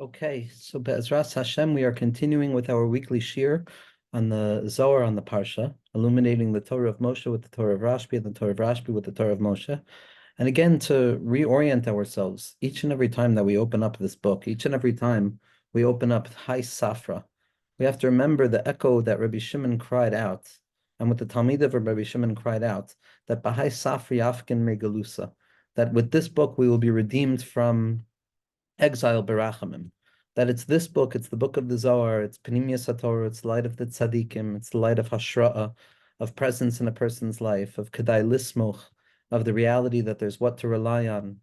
Okay, so Be'ezras Hashem, we are continuing with our weekly shir on the Zohar on the Parsha, illuminating the Torah of Moshe with the Torah of Rashbi and the Torah of Rashbi with the Torah of Moshe. And again, to reorient ourselves, each and every time that we open up this book, each and every time we open up Hai Safra, we have to remember the echo that Rabbi Shimon cried out, and with the Talmid of Rabbi Shimon cried out, that Bahai Safri Afkin Megalusa, that with this book we will be redeemed from exile berachamim. That it's this book, it's the book of the Zohar, it's Panimius HaTorah, it's the light of the tzaddikim, it's the light of Hashra'ah, of presence in a person's life, of Kedai Lismoch, of the reality that there's what to rely on.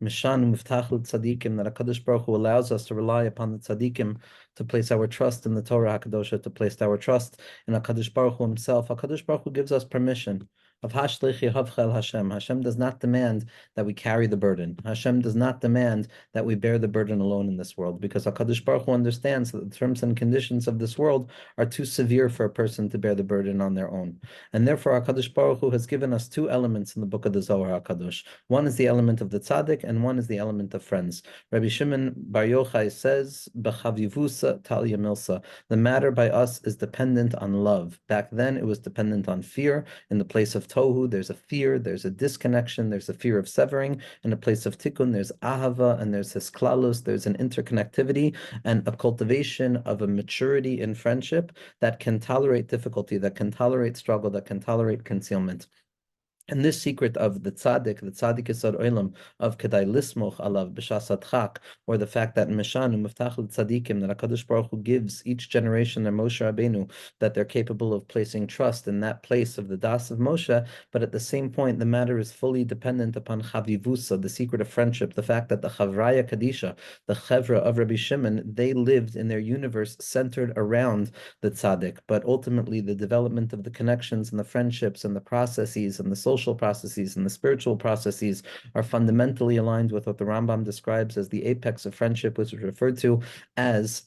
Mishan Miftach Tzaddikim, that HaKadosh Baruch Hu allows us to rely upon the tzaddikim, to place our trust in the Torah HaKadosha, to place our trust in HaKadosh Baruch Hu himself. HaKadosh Baruch Hu gives us permission. Of Hashlechi Havchel Hashem. Hashem does not demand that we carry the burden. Hashem does not demand that we bear the burden alone in this world, because HaKadosh Baruch Hu understands that the terms and conditions of this world are too severe for a person to bear the burden on their own. And therefore HaKadosh Baruch Hu has given us two elements in the book of the Zohar HaKadosh. One is the element of the tzaddik, and one is the element of friends. Rabbi Shimon Bar Yochai says, B'chavivusa talya milsa. The matter by us is dependent on love. Back then it was dependent on fear. In the place of tohu, there's a fear, there's a disconnection, there's a fear of severing. In the place of tikkun, there's ahava, and there's hisklalus, there's an interconnectivity and a cultivation of a maturity in friendship that can tolerate difficulty, that can tolerate struggle, that can tolerate concealment. And this secret of the tzaddik yisod olam, of kedai lismoch alav b'shas adchak, or the fact that Mishanu Miftach Tzaddikim, that HaKadosh Baruch Hu gives each generation their Moshe Rabbeinu, that they're capable of placing trust in that place of the das of Moshe, but at the same point, the matter is fully dependent upon chavivusa, the secret of friendship, the fact that the Chavraya Kadisha, the Chevra of Rabbi Shimon, they lived in their universe centered around the tzaddik, but ultimately the development of the connections and the friendships and the processes and the social processes and the spiritual processes are fundamentally aligned with what the Rambam describes as the apex of friendship, which is referred to as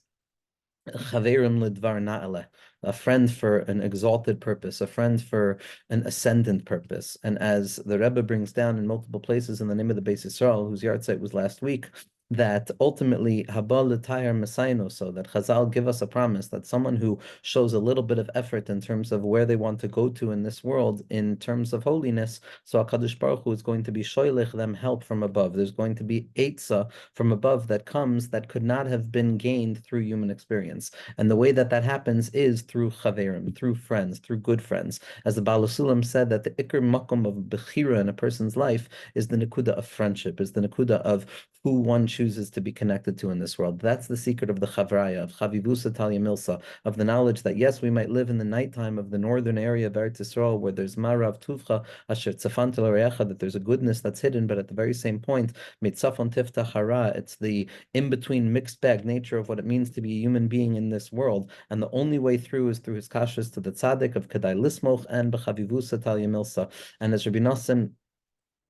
chaverim lidvar na'aleh, a friend for an exalted purpose, a friend for an ascendant purpose. And as the Rebbe brings down in multiple places in the name of the Beis Yisrael, whose yard site was last week, that ultimately Haba l'tayar Messiano, so that Chazal give us a promise that someone who shows a little bit of effort in terms of where they want to go to in this world, in terms of holiness, so HaKadosh Baruch Hu is going to be shoylech them help from above. There's going to be eitzah from above that comes that could not have been gained through human experience. And the way that that happens is through chaverim, through friends, through good friends. As the Baal Sulam said, that the ikr makom of bechira in a person's life is the nekuda of friendship, is the nekuda of who one chooses to be connected to in this world. That's the secret of the chavraya, of chavivusa talya milsa, of the knowledge that yes, we might live in the nighttime of the northern area of Eretz Yisrael, where there's marav tuvcha asher tzafan tel that there's a goodness that's hidden, but at the very same point, mitzafon tiftach hara, it's the in-between mixed bag nature of what it means to be a human being in this world. And the only way through is through his kashas to the tzaddik of kedai lismoch and b'chavivusa talya milsa. And as Rabbi Nosson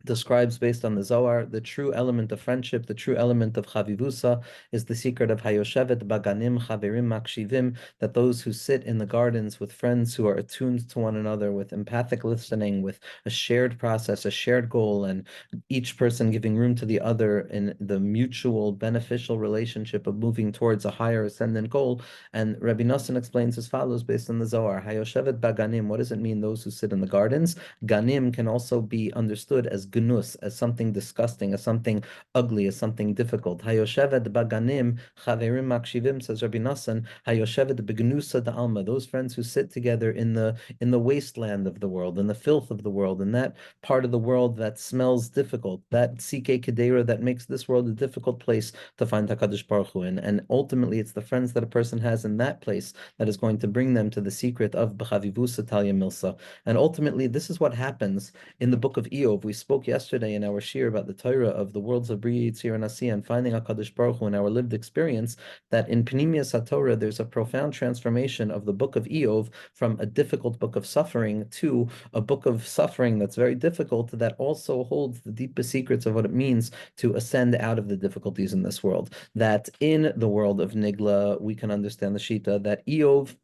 describes based on the Zohar, the true element of friendship, the true element of chavivusa is the secret of hayoshevet baganim chaverim makshivim, that those who sit in the gardens with friends who are attuned to one another, with empathic listening, with a shared process, a shared goal, and each person giving room to the other in the mutual beneficial relationship of moving towards a higher ascendant goal. And Rabbi Nosson explains as follows based on the Zohar, hayoshevet baganim, what does it mean, those who sit in the gardens? Ganim can also be understood as gnus, as something disgusting, as something ugly, as something difficult. Hayoshevet baganim chaverim makshivim, says Rabbi Nosson. Hayoshevet begnusa da'alma, those friends who sit together in the wasteland of the world, in the filth of the world, in that part of the world that smells difficult, that sikei kedera that makes this world a difficult place to find HaKadosh Baruch Hu in. And ultimately, it's the friends that a person has in that place that is going to bring them to the secret of b'chavivusa talya milsa. And ultimately, this is what happens in the book of Eov. We spoke yesterday in our shir about the Torah of the worlds of Bria, Yitzir, and Asiya, and finding HaKadosh Baruch Hu in our lived experience, that in Pnimius HaTorah, there's a profound transformation of the book of Eov from a difficult book of suffering to a book of suffering that's very difficult, that also holds the deepest secrets of what it means to ascend out of the difficulties in this world. That in the world of Nigla, we can understand the Shita, that Eov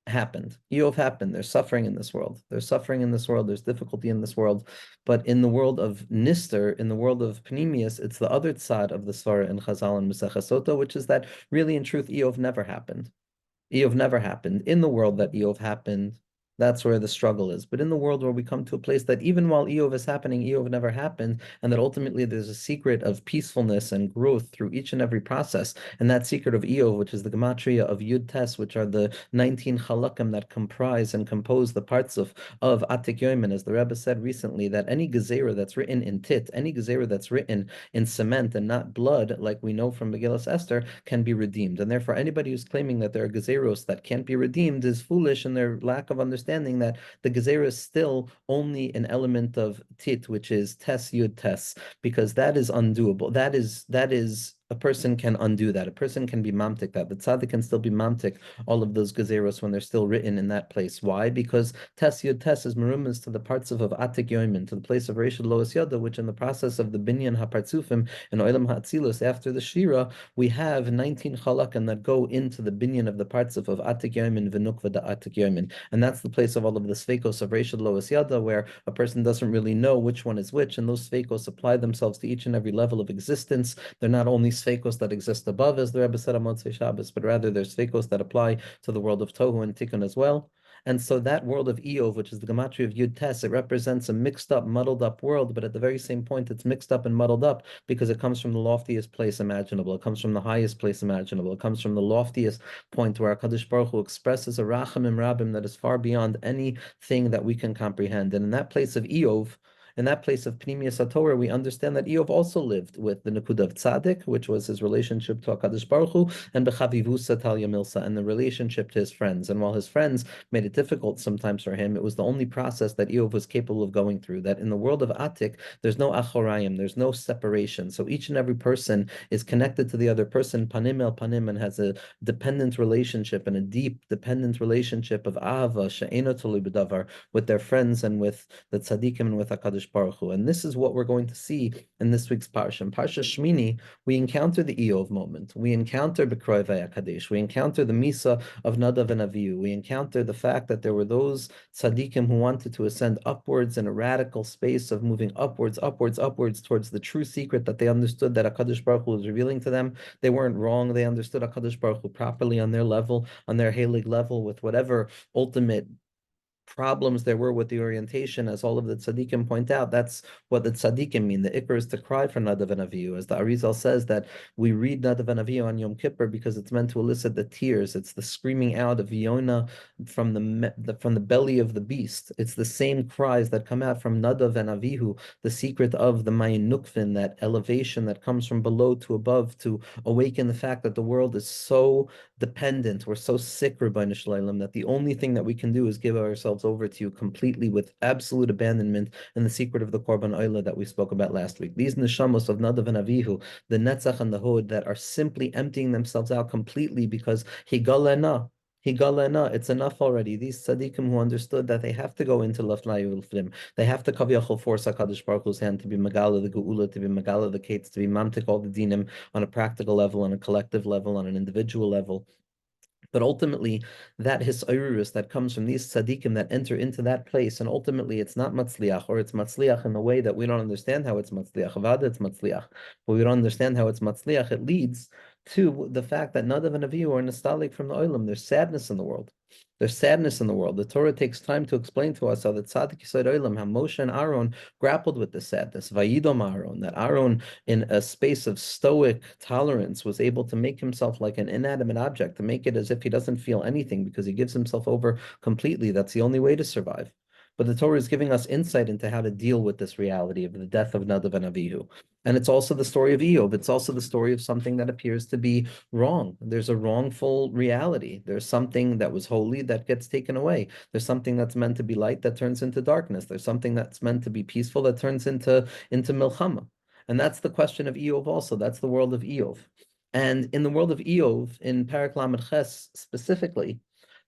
happened. Eov happened. There's suffering in this world. There's suffering in this world. There's difficulty in this world. But in the world of Nister, in the world of Pnimius, it's the other side of the Svara in Chazal and Masechah Sota, which is that really, in truth, Eov never happened. Eov never happened. In the world that Eov happened, that's where the struggle is. But in the world where we come to a place that even while Eov is happening, Eov never happened, and that ultimately there's a secret of peacefulness and growth through each and every process. And that secret of Eov, which is the Gematria of Yud Tes, which are the 19 halakim that comprise and compose the parts of Atik Yoimin, as the Rebbe said recently, that any gezerah that's written in tit, any gezerah that's written in cement and not blood, like we know from Megillas Esther, can be redeemed. And therefore, anybody who's claiming that there are gezeros that can't be redeemed is foolish in their lack of understanding that the gezerah is still only an element of tit, which is tes yud tes, because that is undoable. That is a person can undo that. A person can be mamtik that. The tzaddik can still be mamtik all of those gezeros when they're still written in that place. Why? Because tes yud tes is merumas to the parts of Atik Yoimin, to the place of Reishad Lois Yada, which in the process of the binyan hapartzufim and oilam ha'atzilus after the shira, we have 19 chalakan that go into the binyan of the parts of Atik Yoimin v'nukva da Atik Yoimin. And that's the place of all of the sveikos of Reishad Lois Yada, where a person doesn't really know which one is which, and those sveikos apply themselves to each and every level of existence. They're not only sveikos that exist above, as the Rebbe said on Motzei Shabbos, but rather they're sveikos that apply to the world of Tohu and Tikkun as well. And so that world of Eov, which is the Gematria of Yud Tes, it represents a mixed up, muddled up world, but at the very same point, it's mixed up and muddled up because it comes from the loftiest place imaginable. It comes from the highest place imaginable. It comes from the loftiest point where HaKadosh Baruch Hu expresses a Rachamim Rabim that is far beyond anything that we can comprehend. And in that place of Eov, in that place of Pnimius HaTorah, we understand that Eov also lived with the Nakuda of Tzaddik, which was his relationship to HaKadosh Baruch Hu, and Bechavivusa Talia Milsa, and the relationship to his friends. And while his friends made it difficult sometimes for him, it was the only process that Eov was capable of going through. That in the world of Atik, there's no achorayim, there's no separation. So each and every person is connected to the other person, panim el panim, and has a dependent relationship and a deep dependent relationship of ahava, she'eno tolui b'davar, with their friends and with the tzaddikim and with HaKadosh Baruch Hu. And this is what we're going to see in this week's Parsha. In Parsha Shmini, we encounter the Eov moment. We encounter B'kroi Vayakadesh. We encounter the Misa of Nadav and Avihu. We encounter the fact that there were those tzaddikim who wanted to ascend upwards in a radical space of moving upwards, upwards, upwards towards the true secret that they understood that HaKadosh Baruch Hu was revealing to them. They weren't wrong. They understood HaKadosh Baruch Hu properly on their level, on their Halig level, with whatever ultimate problems there were with the orientation, as all of the tzaddikim point out. That's what the tzaddikim mean. The ikr is to cry for Nadav and Avihu, as the Arizal says that we read Nadav and Avihu on Yom Kippur because it's meant to elicit the tears. It's the screaming out of Yonah from the belly of the beast. It's the same cries that come out from Nadav and Avihu, the secret of the Mayin Nukvin, that elevation that comes from below to above to awaken the fact that the world is so dependent. We're so sick, Rabbeinu Shalom, that the only thing that we can do is give ourselves over to you completely with absolute abandonment in the secret of the Korban Oila that we spoke about last week. These neshamos of Nadav and Avihu, the Netzach and the Hod, that are simply emptying themselves out completely because Higalena, it's enough already. These tzaddikim who understood that they have to go into Lafnayu Ulflim, they have to kaviyachol force HaKadosh Baruch Hu's hand to be Megala the Geula, to be Megala the Kates, to be Mamtik all the dinim on a practical level, on a collective level, on an individual level. But ultimately, that hisayrus that comes from these tzaddikim that enter into that place, and ultimately it's not matzliach, or it's matzliach in a way that we don't understand how it's matzliach. Avada, it's matzliach, but we don't understand how it's matzliach. It leads to the fact that Nadav and Avihu are nostalgic from the olam. There's sadness in the world. There's sadness in the world. The Torah takes time to explain to us how the tzaddik yisod olam, how Moshe and Aaron grappled with the sadness. Vayidom Aaron, that Aaron, in a space of stoic tolerance, was able to make himself like an inanimate object, to make it as if he doesn't feel anything because he gives himself over completely. That's the only way to survive. But the Torah is giving us insight into how to deal with this reality of the death of Nadav and Avihu. And it's also the story of Eov. It's also the story of something that appears to be wrong. There's a wrongful reality. There's something that was holy that gets taken away. There's something that's meant to be light that turns into darkness. There's something that's meant to be peaceful that turns into milchama. And that's the question of Eov also. That's the world of Eov. And in the world of Eov, in Parak Lamed Ches specifically,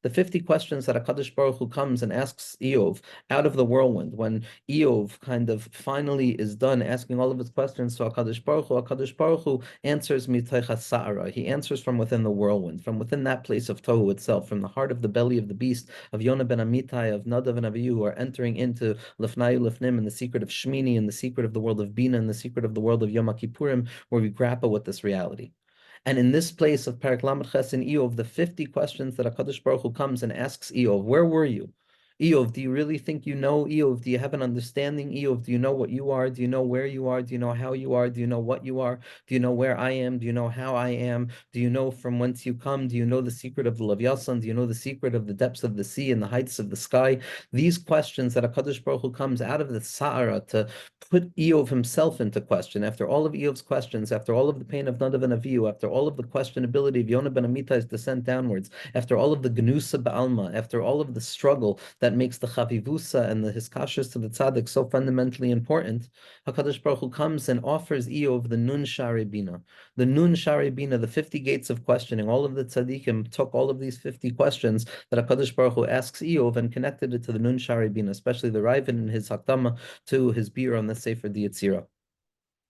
The 50 questions that HaKadosh Baruch Hu comes and asks Eov out of the whirlwind, when Eov kind of finally is done asking all of his questions to HaKadosh Baruch Hu answers mitaycha sa'ara. He answers from within the whirlwind, from within that place of Tohu itself, from the heart of the belly of the beast, of Yonah ben Amittai, of Nadav and Avihu, who are entering into Lefnayu Lefnim, in the secret of Shmini, in the secret of the world of Bina, in the secret of the world of Yom Kippurim, where we grapple with this reality. And in this place of Parak Lamed Ches in Eov, the 50 questions that HaKadosh Baruch Hu comes and asks Eov, where were you? Eov, do you really think you know? Eov, do you have an understanding? Eov, do you know what you are? Do you know where you are? Do you know how you are? Do you know what you are? Do you know where I am? Do you know how I am? Do you know from whence you come? Do you know the secret of the Levyasan? Do you know the secret of the depths of the sea and the heights of the sky? These questions that HaKadosh Baruch Hu comes out of the Sa'ara to put Eov himself into question. After all of Eov's questions, after all of the pain of Nadav and Avihu, after all of the questionability of Yonah ben Amittai's descent downwards, after all of the Gnusa Ba'alma, after all of the struggle that makes the Chavivusa and the Hiskashas to the Tzaddik so fundamentally important, HaKadosh Baruch Hu comes and offers Eov the Nun Shari Bina. The Nun Shari Bina, the 50 gates of questioning. All of the Tzaddikim took all of these 50 questions that HaKadosh Baruch Hu asks Eov and connected it to the Nun Shari Bina, especially the Raven in his Hakdama to his beer on the Sefer Diyetzirah.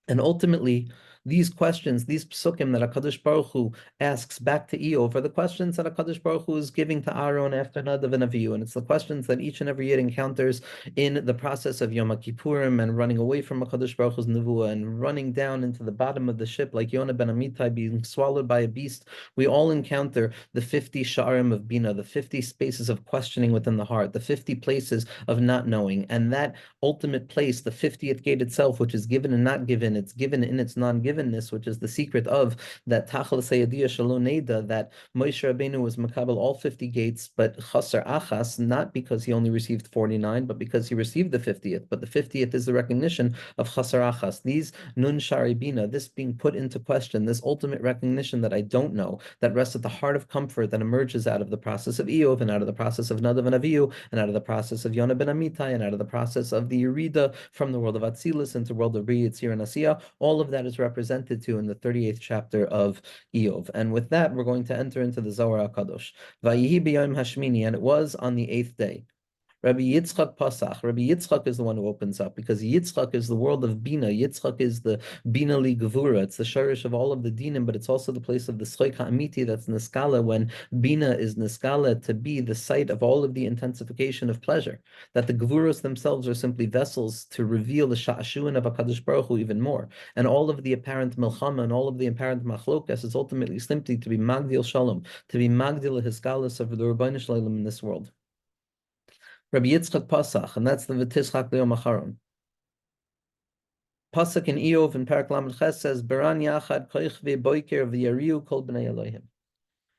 And ultimately, these questions, these psukim that HaKadosh Baruch Hu asks back to Eov are the questions that HaKadosh Baruch Hu is giving to Aaron after Nadav and Avihu. And it's the questions that each and every Yid encounters in the process of Yom Kippurim and running away from HaKadosh Baruch Hu's Nevuah and running down into the bottom of the ship like Yonah ben Amittai being swallowed by a beast. We all encounter the 50 sha'arim of Bina, the 50 spaces of questioning within the heart, the 50 places of not knowing. And that ultimate place, the 50th gate itself, which is given and not given, it's given in its non-givenness, which is the secret of that Tachal Sayadiyah Shalom Neda, that Moshe Rabbeinu was makabel all 50 gates, but Chasar Achas, not because he only received 49, but because he received the 50th. But the 50th is the recognition of Chasar Achas. These Nun Shari Bina, this being put into question, this ultimate recognition that I don't know, that rests at the heart of comfort that emerges out of the process of Eov and out of the process of Nadav and Avihu and out of the process of Yonah ben Amittai and out of the process of the Yerida from the world of Atzilus into the world of Bri, Yitzir, and Asiyah. All of that is represented to in the 38th chapter of Eov. And with that, we're going to enter into the Zohar HaKadosh. Vayihi b'yom hashmini, and it was on the 8th day. Rabbi Yitzchak Pasach. Rabbi Yitzchak is the one who opens up because Yitzchak is the world of Bina. Yitzchak is the Bina li Gevura. It's the shirish of all of the dinim, but it's also the place of the Schoik HaAmiti that's Niskala when Bina is Niskala to be the site of all of the intensification of pleasure. That the Gevuros themselves are simply vessels to reveal the Sha'ashuin of HaKadosh Baruch Hu even more. And all of the apparent Milchama and all of the apparent Machlokas is ultimately simply to be Magdil Shalom, to be Magdil Hiskalas of the Rabbeinu Shalom in this world. Rabbi Yitzchak Pasach, and that's the V'tischak Le'yom Acharon. Pasach in Eov in Parak Lamed Ches says, Baran Yachad Koich Ve'boiker V'yariu Kol B'nai Elohim.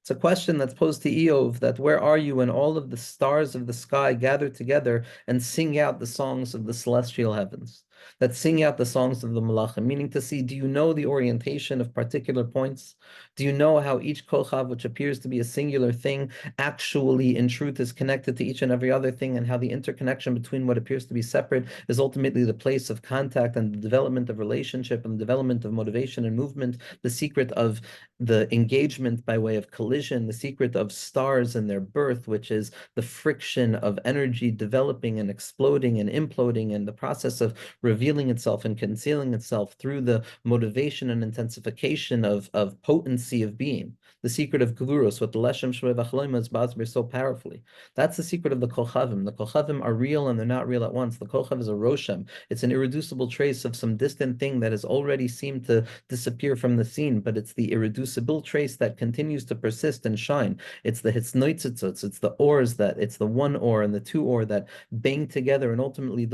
It's a question that's posed to Eov, that where are you when all of the stars of the sky gather together and sing out the songs of the celestial heavens, that sing out the songs of the Malachim, meaning to see, do you know the orientation of particular points? Do you know how each kochav, which appears to be a singular thing, actually in truth is connected to each and every other thing, and how the interconnection between what appears to be separate is ultimately the place of contact and the development of relationship and the development of motivation and movement, the secret of the engagement by way of collision, the secret of stars and their birth, which is the friction of energy developing and exploding and imploding, and the process of revealing itself and concealing itself through the motivation and intensification of potency of being. The secret of Gvuros, what the Leshem Shvei V'Chaloim is Bazber so powerfully. That's the secret of the Kochavim. The Kochavim are real and they're not real at once. The Kochav is a Roshem. It's an irreducible trace of some distant thing that has already seemed to disappear from the scene, but it's the irreducible trace that continues to persist and shine. It's the Hitznoitzitzutz, it's the ores it's the one ore and the two ore that bang together, and ultimately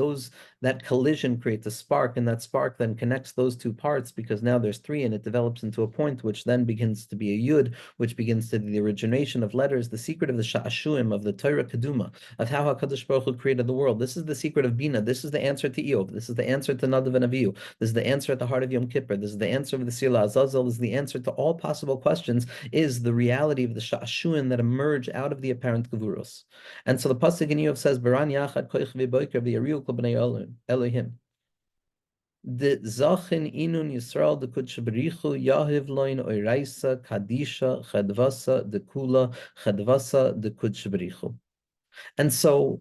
that collision creates a spark, and that spark then connects those two parts because now there's three, and it develops into a point which then begins to be a yud, which begins to be the origination of letters, the secret of the sha'ashuim, of the Torah Keduma, of how HaKadosh Baruch Hu created the world. This is the secret of Bina. This is the answer to Eov. This is the answer to Nadav and Avihu. This is the answer at the heart of Yom Kippur. This is the answer of the Sila Azazel. This is the answer to all possible questions, is the reality of the sha'ashuim that emerge out of the apparent Gevuros. And so the Pasuk in Eov says, Baran Yachad Koich V'Boiker V'Yariu Kol B'nai Elohim. The Zachin Inun Yisrael the Kutshabrichu Yahiv Loin Oiraisa Kadisha Chedvasa the Kula Chedvasa the Kutshabrichu. And so,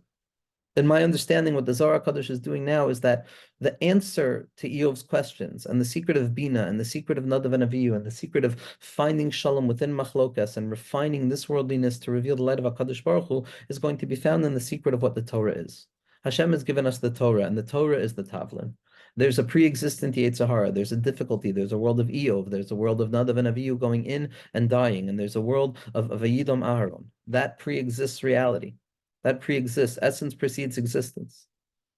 in my understanding, what the Zohar Kadosh is doing now is that the answer to Eov's questions and the secret of Bina and the secret of Nadav and Avihu and the secret of finding Shalom within Machlokas and refining this worldliness to reveal the light of HaKadosh Baruch Hu is going to be found in the secret of what the Torah is. Hashem has given us the Torah, and the Torah is the Tavlin. There's a pre-existent Yetzer Hara, there's a difficulty, there's a world of Eov, there's a world of Nadav and Avihu going in and dying, and there's a world of Vayidom Aharon. That pre-exists reality. That pre-exists. Essence precedes existence.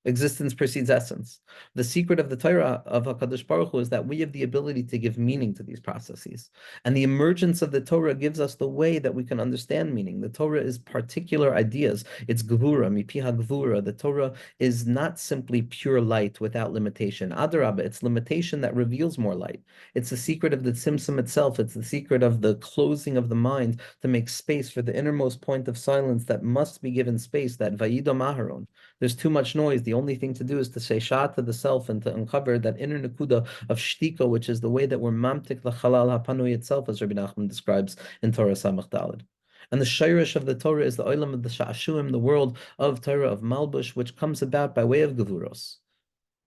Existence precedes essence. The secret of the Torah of HaKadosh Baruch Hu is that we have the ability to give meaning to these processes. And the emergence of the Torah gives us the way that we can understand meaning. The Torah is particular ideas. It's Gvura, Mipiha Gvura. The Torah is not simply pure light without limitation. Adarabah, it's limitation that reveals more light. It's the secret of the Tzimtzum itself. It's the secret of the closing of the mind to make space for the innermost point of silence that must be given space, that Vayidom Aharon. There's too much noise. The only thing to do is to say Shah to the self and to uncover that inner Nakuda of Shtika, which is the way that we're Mamtik Lachalal HaPanui itself, as Rabbi Nachman describes in Torah Samach Daled. And the Shirish of the Torah is the Olam of the Sha'ashuim, the world of Torah, of Malbush, which comes about by way of Gevuros.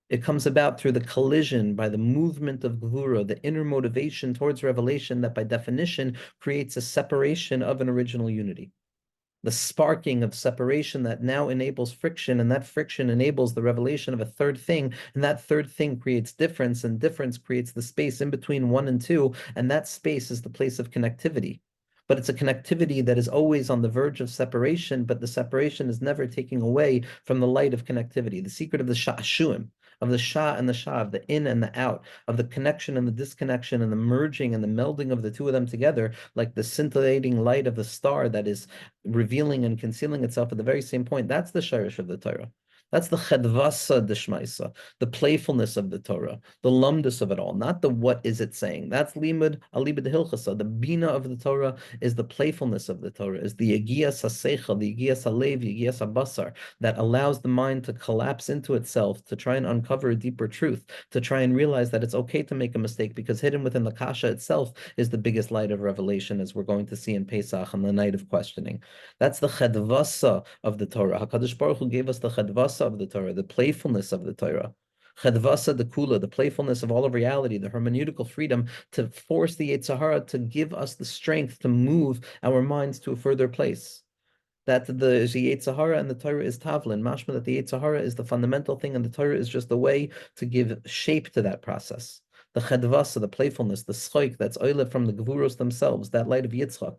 It comes about through the collision, by the movement of Gevura, the inner motivation towards revelation that by definition creates a separation of an original unity. The sparking of separation that now enables friction, and that friction enables the revelation of a third thing, and that third thing creates difference, and difference creates the space in between one and two, and that space is the place of connectivity. But it's a connectivity that is always on the verge of separation, but the separation is never taking away from the light of connectivity. The secret of the Sha'ashuim, of the Shah and the Shah, of the in and the out, of the connection and the disconnection and the merging and the melding of the two of them together, like the scintillating light of the star that is revealing and concealing itself at the very same point. That's the Shirish of the Torah. That's the chedvasa d'shmaisa, the playfulness of the Torah, the lumdus of it all, not the what is it saying. That's limud alibud hilchasa. The bina of the Torah is the playfulness of the Torah, is the yegiyas hasecha, the yegiyas halev, yegiyas habasar, that allows the mind to collapse into itself, to try and uncover a deeper truth, to try and realize that it's okay to make a mistake, because hidden within the kasha itself is the biggest light of revelation, as we're going to see in Pesach on the night of questioning. That's the chedvasa of the Torah. HaKadosh Baruch Hu gave us the chedvasa of the Torah, the playfulness of the Torah. Chedvasa the kula, the playfulness of all of reality, the hermeneutical freedom to force the Yetzer Hara to give us the strength to move our minds to a further place. That the Yetzer Hara and the Torah is tavlin, mashma that the Yetzer Hara is the fundamental thing, and the Torah is just a way to give shape to that process. The chedvasa, the playfulness, the schoik that's oile from the gevuros themselves, that light of Yitzchak.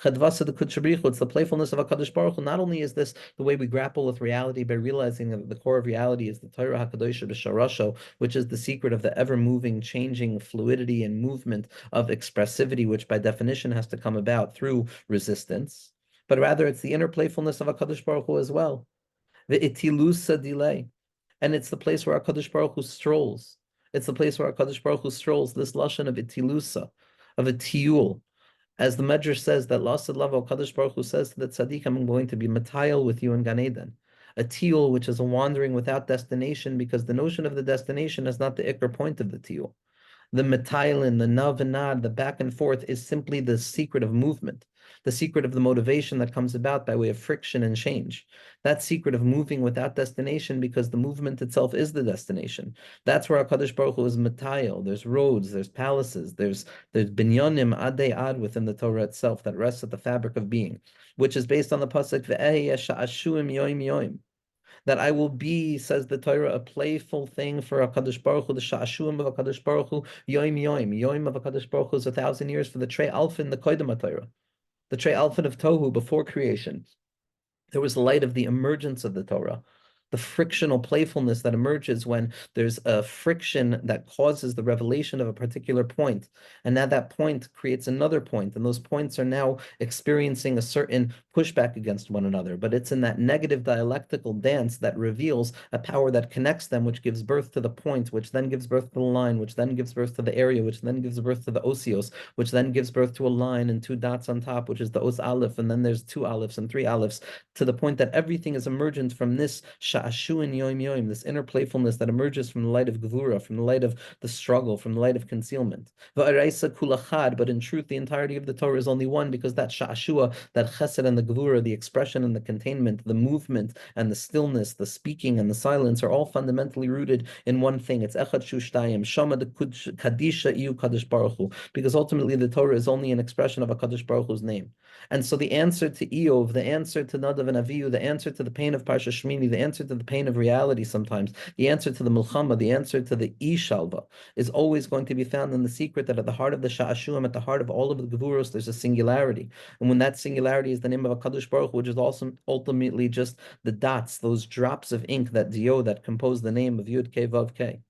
Chedvasa the kutshabrichu, it's the playfulness of HaKadosh Baruch Hu. Not only is this the way we grapple with reality by realizing that the core of reality is the Torah HaKadosh b'sharasho, which is the secret of the ever-moving, changing fluidity and movement of expressivity, which by definition has to come about through resistance, but rather it's the inner playfulness of HaKadosh Baruch Hu as well. The itilusa delay. And it's the place where HaKadosh Baruch Hu strolls. It's the place where HaKadosh Baruch Hu strolls, this lashon of itilusa, of a tiul. As the Medrash says, that Lasad Lavo Kadosh Baruch Hu says to the tzaddik, I'm going to be matayil with you in Gan Eden. A tiul, which is a wandering without destination, because the notion of the destination is not the ikar point of the tiul. The metailin, the nav and nad, the back and forth is simply the secret of movement, the secret of the motivation that comes about by way of friction and change. That secret of moving without destination, because the movement itself is the destination. That's where HaKadosh Baruch Hu is metail. There's roads, there's palaces, there's binyanim adei ad within the Torah itself that rests at the fabric of being, which is based on the pasuk ve'eh sha'ashuim yoim yoim. That I will be, says the Torah, a playful thing for HaKadosh Baruch Hu, the Sha'ashuim of HaKadosh Baruch Hu, Yoim Yoim. Yoim of HaKadosh Baruch Hu is 1,000 years for the Trei Alfin, the Koidem Torah. The Trei Alfin of Tohu before creation. There was the light of the emergence of the Torah. The frictional playfulness that emerges when there's a friction that causes the revelation of a particular point. And now that point creates another point, and those points are now experiencing a certain pushback against one another. But it's in that negative dialectical dance that reveals a power that connects them, which gives birth to the point, which then gives birth to the line, which then gives birth to the area, which then gives birth to the osios, which then gives birth to a line and two dots on top, which is the os aleph, and then there's two alephs and three alephs, to the point that everything is emergent from this sha'ashuin yoim yoim, this inner playfulness that emerges from the light of gevura, from the light of the struggle, from the light of concealment. Va'araisa kulachad, but in truth, the entirety of the Torah is only one, because that sha'ashua, that chesed and the gevura, the expression and the containment, the movement and the stillness, the speaking and the silence are all fundamentally rooted in one thing. It's echad shushtaim, shama de kadisha iu kadosh baruch hu, because ultimately the Torah is only an expression of a kadosh baruch hu's name. And so the answer to Eov, the answer to Nadav and Avihu, the answer to the pain of Parsha Shmini, the answer to the pain of reality sometimes, the answer to the Milchama, the answer to the Ishalva is always going to be found in the secret that at the heart of the Sha'ashuim, at the heart of all of the Gevuros, there's a singularity. And when that singularity is the name of a Kadosh Baruch Hu, which is also ultimately just the dots, those drops of ink, that dio that compose the name of Yud Ke Vav Ke.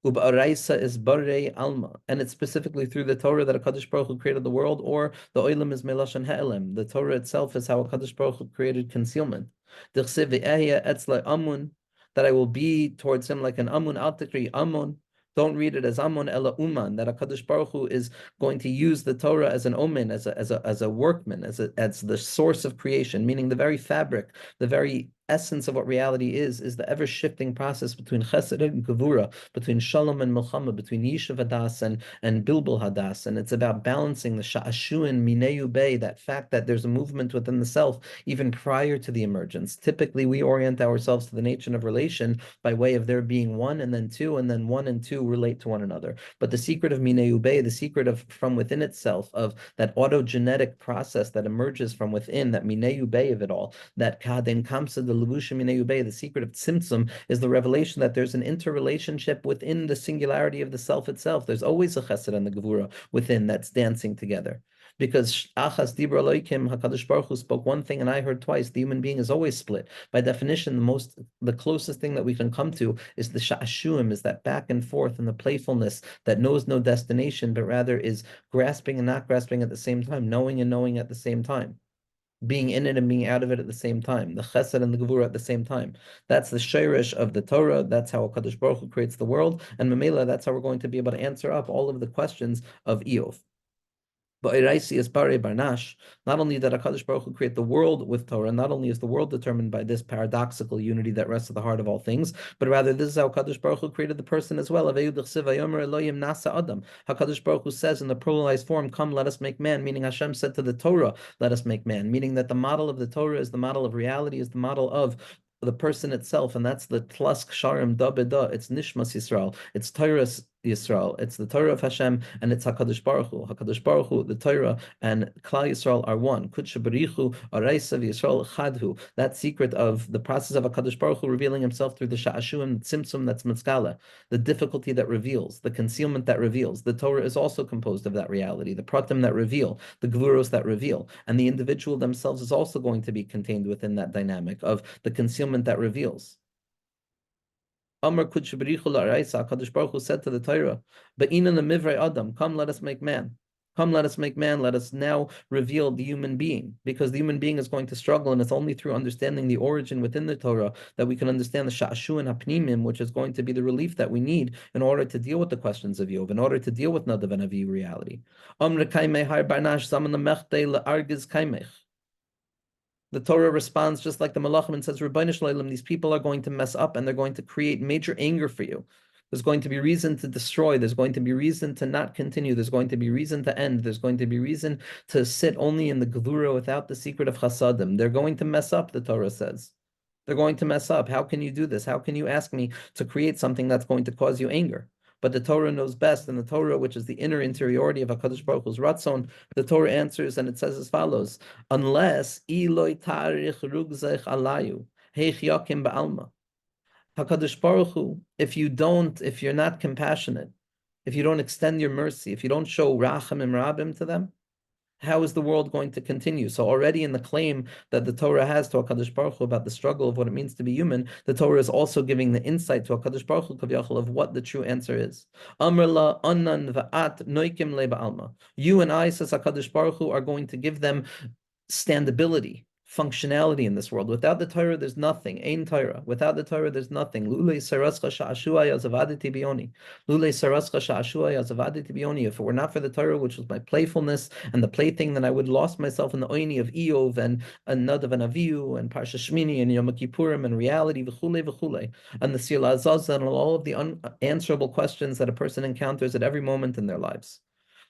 Uba'araisa is barei alma, and it's specifically through the Torah that a Kadosh Baruch Hu created the world, or the oilam is melashon ha'elim. The Torah itself is how a Kadosh Baruch Hu created concealment. D'chsev ve'ehya etzla amun, that I will be towards him like an amun. Al tikri amun. Don't read it as amun ela uman. That a Kadosh Baruch Hu is going to use the Torah as an omen, as a workman, as the source of creation, meaning the very fabric, the very essence of what reality is the ever-shifting process between chesed and gevura, between shalom and milchama, between yishuv hadas and bilbul hadas, and it's about balancing the sha'ashuin mineu bay, that fact that there's a movement within the self even prior to the emergence. Typically, we orient ourselves to the nature of relation by way of there being one and then two, and then one and two relate to one another. But the secret of mineu bay, the secret of from within itself, of that autogenetic process that emerges from within, that mineu bay of it all, that kaden kamsa de the secret of tzimtzum, is the revelation that there's an interrelationship within the singularity of the self itself. There's always a chesed and the gevura within that's dancing together. Because Achas Dibra Elokim, HaKadosh Baruch Hu spoke one thing and I heard twice. The human being is always split. By definition, the closest thing that we can come to is the sha'ashuim, is that back and forth and the playfulness that knows no destination, but rather is grasping and not grasping at the same time, knowing and knowing at the same time, being in it and being out of it at the same time, the chesed and the gevura at the same time. That's the shirish of the Torah. That's how Kadosh Baruch Hu creates the world, and Mamela, that's how we're going to be able to answer up all of the questions of Eov. But Iraisi is Bare Barnash. Not only did HaKadosh Baruch Hu create the world with Torah, not only is the world determined by this paradoxical unity that rests at the heart of all things, but rather this is how HaKadosh Baruch Hu created the person as well. HaKadosh Baruch Hu says in the pluralized form, "Come, let us make man," meaning Hashem said to the Torah, "Let us make man," meaning that the model of the Torah is the model of reality, is the model of the person itself, and that's the tlusk sharim da beda. It's nishmas Yisrael. It's Torah Yisrael. It's the Torah of Hashem, and it's Hakadosh Baruch Hu. Hakadosh Baruch Hu, the Torah, and Klal Yisrael are one. Kudsha berichu araisa v'Yisrael chadhu. That secret of the process of Hakadosh Baruch Hu revealing Himself through the sha'ashuim tzimtzum, that's mitzkala, the difficulty that reveals, the concealment that reveals. The Torah is also composed of that reality, the pratim that reveal, the gvuros that reveal, and the individual themselves is also going to be contained within that dynamic of the concealment that reveals. Amar HaKadosh Baruch Hu said to the Torah, "Be'inan mivrei Adam, come, let us make man. Come, let us make man. Let us now reveal the human being, because the human being is going to struggle, and it's only through understanding the origin within the Torah that we can understand the sha'ashu and hapnimim, which is going to be the relief that we need in order to deal with the questions of Yov, in order to deal with Nadav and Avihu reality." Amr kaimei har barnash zaman lemechtei le'argiz kaimech. The Torah responds just like the Malachim and says, "Rebbeinu Shalom, these people are going to mess up and they're going to create major anger for you. There's going to be reason to destroy. There's going to be reason to not continue. There's going to be reason to end. There's going to be reason to sit only in the Gevura without the secret of Chasadim. They're going to mess up," the Torah says. They're going to mess up. How can you do this? How can you ask me to create something that's going to cause you anger? But the Torah knows best, and the Torah, which is the inner interiority of HaKadosh Baruch Hu's Ratzon, the Torah answers, and it says as follows: "Unless Eloi tarich rugzech alayu heich yakim ba'alma." HaKadosh Baruch Hu, if you're not compassionate, if you don't extend your mercy, if you don't show rachamim rabim to them, how is the world going to continue? So already in the claim that the Torah has to HaKadosh Baruch Hu about the struggle of what it means to be human, the Torah is also giving the insight to HaKadosh Baruch Hu Kaviyachol of what the true answer is. Amrla anan va'at noikim le ba'alma. You and I, says HaKadosh Baruch Hu, are going to give them standability functionality in this world. Without the Torah, there's nothing. Ein Torah. Without the Torah, there's nothing. Lulei sarascha sha'ashua yazavaditi bioni. Lulei sarascha sha'ashua yazavaditi bioni. If it were not for the Torah, which was my playfulness and the plaything, then I would have lost myself in the oini of Eov and Nadav and Avihu and Parsha Shmini and Yom Kippurim and reality, v'chule v'chule, and the Sila Azazah and all of the unanswerable questions that a person encounters at every moment in their lives.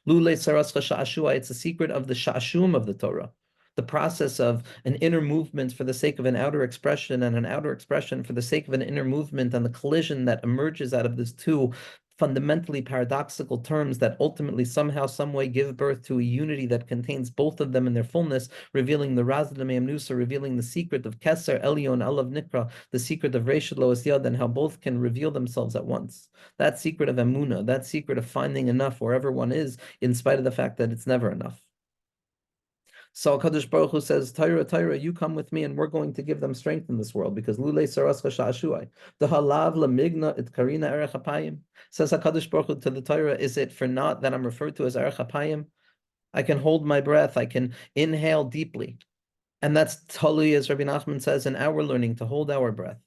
Lule sarascha sha'ashua, it's a secret of the sha'ashum of the Torah, the process of an inner movement for the sake of an outer expression and an outer expression for the sake of an inner movement, and the collision that emerges out of these two fundamentally paradoxical terms that ultimately somehow, some way give birth to a unity that contains both of them in their fullness, revealing the Raz D'Meim Nusa, revealing the secret of Keser, Elyon, Alav Nikra, the secret of Reshut Lois Yad, and how both can reveal themselves at once. That secret of Emunah, that secret of finding enough wherever one is, in spite of the fact that it's never enough. So Kadosh Baruch Hu says, Torah, Torah, you come with me, and we're going to give them strength in this world, because Lulei Sarascha Sha'ashuai, the Halav Lamigna it Karina Erech Hapayim. Says Hakadosh Baruch Hu to the Torah, is it for naught that I'm referred to as Erech Hapayim? I can hold my breath, I can inhale deeply. And that's Tali, as Rabbi Nachman says, in our learning, to hold our breath,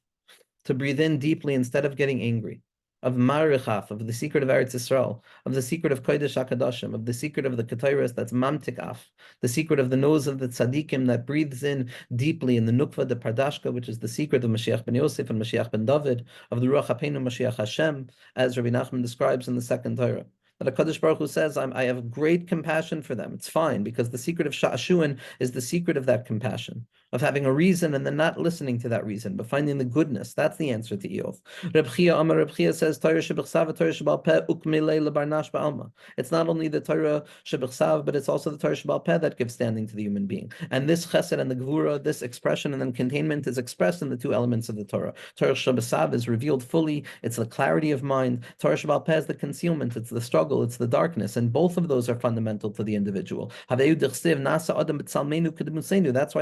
to breathe in deeply instead of getting angry, of Marichaf, of the secret of Eretz Yisrael, of the secret of Kodesh HaKadoshim, of the secret of the Ketairas that's Mamtikaf, the secret of the nose of the Tzadikim that breathes in deeply in the Nukva de Pardashka, which is the secret of Mashiach ben Yosef and Mashiach ben David, of the Ruach HaPeinu Mashiach Hashem, as Rabbi Nachman describes in the second Torah. That HaKadosh Baruch Hu says, I have great compassion for them. It's fine, because the secret of Sha'ashuin is the secret of that compassion, of having a reason and then not listening to that reason, but finding the goodness. That's the answer to Eov. Reb Chia Amar Reb Chia says, Torah shebechsav, Torah shebal peh, ukmilei lebarnash ba'alma. It's not only the Torah shebechsav, but it's also the Torah shebal peh that gives standing to the human being. And this chesed and the gvura, this expression and then containment, is expressed in the two elements of the Torah. Torah shebechsav is revealed fully. It's the clarity of mind. Torah shebal peh is the concealment. It's the struggle. It's the darkness, and both of those are fundamental to the individual. That's why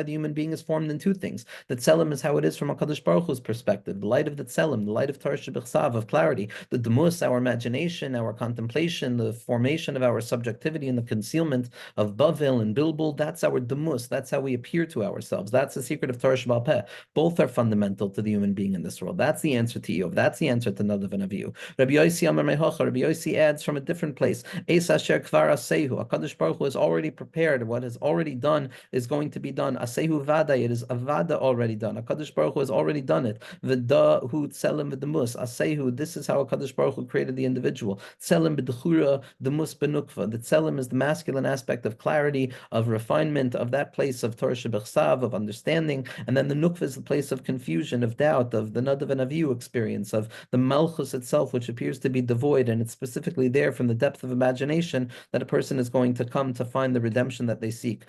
the human being is formed in two things. The tselem is how it is from HaKadosh Baruch Hu's perspective, the light of the tselem, the light of Torah Shebechsav, of clarity, the demus, our imagination, our contemplation, the formation of our subjectivity, and the concealment of Bavel and Bilbul. That's our demus. That's how we appear to ourselves. That's the secret of Torah Shebal Peh. Both are fundamental to the human being in this world. That's the answer to Eov. That's the answer to Nadav and Avihu. Rabbi Yossi Amar Mehocha, Rabbi Yossi adds from a different place. Eis Asher Kvar Asehu. HaKadosh Baruch Hu has already prepared. What is already done is going to be done. Asehu Vada. It is a Vada already done. HaKadosh Baruch Hu has already done it. V'da hu tselem v'demus. Asehu. This is how HaKadosh Baruch Hu created the individual. Tselem b'dechura, demus b'nukva. The tselem is the masculine aspect of clarity, of refinement, of that place of Torah Shebechsav, of understanding. And then the nukva is the place of confusion, of doubt, of the Nadav and Avihu experience, of the Malchus itself, which appears to be devoid. And it's specifically there from the depth of imagination that a person is going to come to find the redemption that they seek.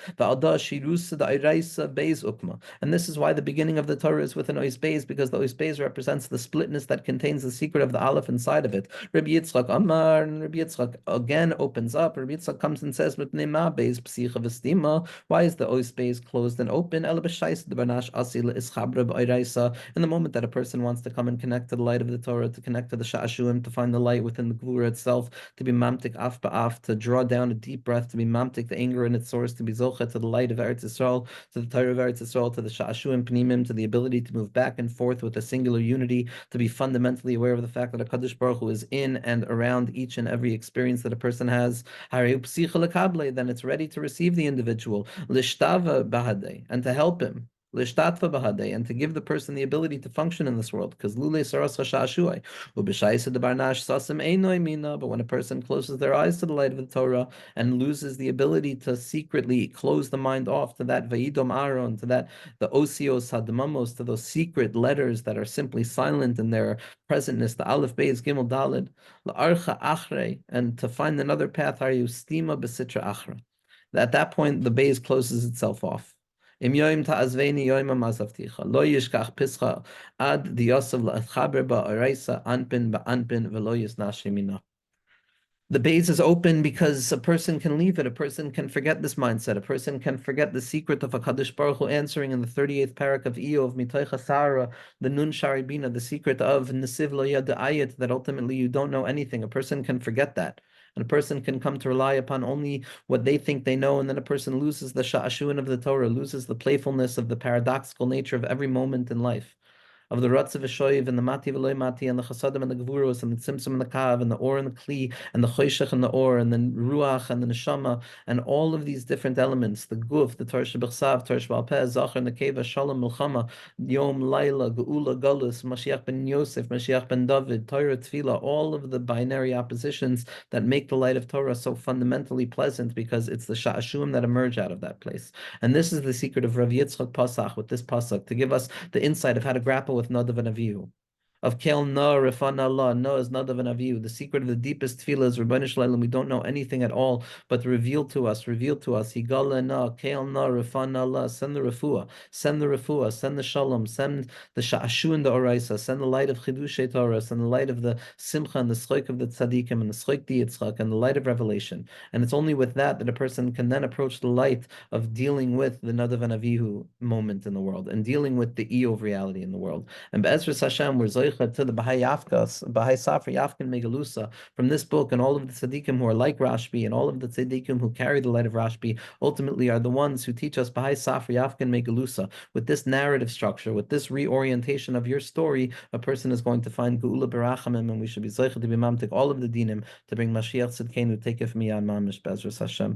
And this is why the beginning of the Torah is with an ois beis, because the ois beis represents the splitness that contains the secret of the aleph inside of it. Rabbi Yitzchak Amar, and Rabbi Yitzchak again opens up. Rabbi Yitzchak comes and says, why is the ois beis closed and open? In the moment that a person wants to come and connect to the light of the Torah, to connect to the Sha'ashuim, to find the light within the Gvura itself, to be mamtik af ba'af, to draw down a deep breath, to be mamtik the anger in its source, to be zocha to the light of Eretz Yisrael, to the Torah of Eretz Yisrael, to the Sha'ashuim Pnimim, to the ability to move back and forth with a singular unity, to be fundamentally aware of the fact that HaKadosh Baruch Hu is in and around each and every experience that a person has. Then it's ready to receive the individual, lishtava bahadei, and to help him, l'shtatva bahadei, and to give the person the ability to function in this world. Because lule saras chashashuai, ubeshayis debarnash sasim einoi mina. But when a person closes their eyes to the light of the Torah and loses the ability to secretly close the mind off to that vayidom aron, to that the osios hadmamos, to those secret letters that are simply silent in their presentness, the aleph beis gimel dalid, la'archa achrei, and to find another path, are you stima besitra achra. At that point, the beis closes itself off. Im yoim ta'azveini yoima mazavticha lo yishkach pischa ad diyosav la'chaber ba'araisa anpin ba'anpin v'lo yisnash yemina. The base is open because a person can leave it. A person can forget this mindset. A person can forget the secret of HaKadosh Baruch Hu answering in the 38th parak of Eov, Mitoicha Sara, the Nun Sharibina, the secret of Nesiv Lo Yad Ayat, that ultimately you don't know anything. A person can forget that. And a person can come to rely upon only what they think they know, and then a person loses the sha'ashuin of the Torah, loses the playfulness of the paradoxical nature of every moment in life, of the Ratz of Shoiv and the Mati Veloy Mati and the Chasadim and the Gvuros and the Tzimtzum and the Kav and the Or and the Kli and the Choshech and the Or and the Ruach and the Neshama and all of these different elements, the Guf, the Torah Shebechsav, Torah Shebal Peh, Zohar, Nekeva, Shalom, Milchama, Yom, Laila, Geula, Galus, Mashiach ben Yosef, Mashiach ben David, Torah, Tefillah, all of the binary oppositions that make the light of Torah so fundamentally pleasant because it's the Sha'ashuim that emerge out of that place. And this is the secret of Rav Yitzchak Pasach with this Pasach, to give us the insight of how to grapple with Nadav and Avihu. Of Kel Na, Rifan Allah, No is Nadav and Avihu. The secret of the deepest tefillah is Rebbeinu Shalom. We don't know anything at all, but revealed to us. Higala Na, Kel Na, Rifan Allah. Send the refuah, send the shalom, send the sha'ashu and the oraisa, send the light of Chidushei Torah, send the light of the simcha and the schok of the tzaddikim and the schok di Yitzchak and the light of revelation. And it's only with that that a person can then approach the light of dealing with the Nadav and Avihu moment in the world and dealing with the Eov reality in the world. And Be'ezras Hashem, we're zoicha to the Bahai Yafkas, Bahai Safra Yafkin Megalusa, from this book, and all of the tzaddikim who are like Rashbi, and all of the tzaddikim who carry the light of Rashbi, ultimately are the ones who teach us Bahai Safra Yafkin Megalusa. With this narrative structure, with this reorientation of your story, a person is going to find Geula Barachamim, and we should be zoicha to be mamtik all of the dinim to bring Mashiach Tzidkenu, take it from me on Mamish Be'ezras Hashem.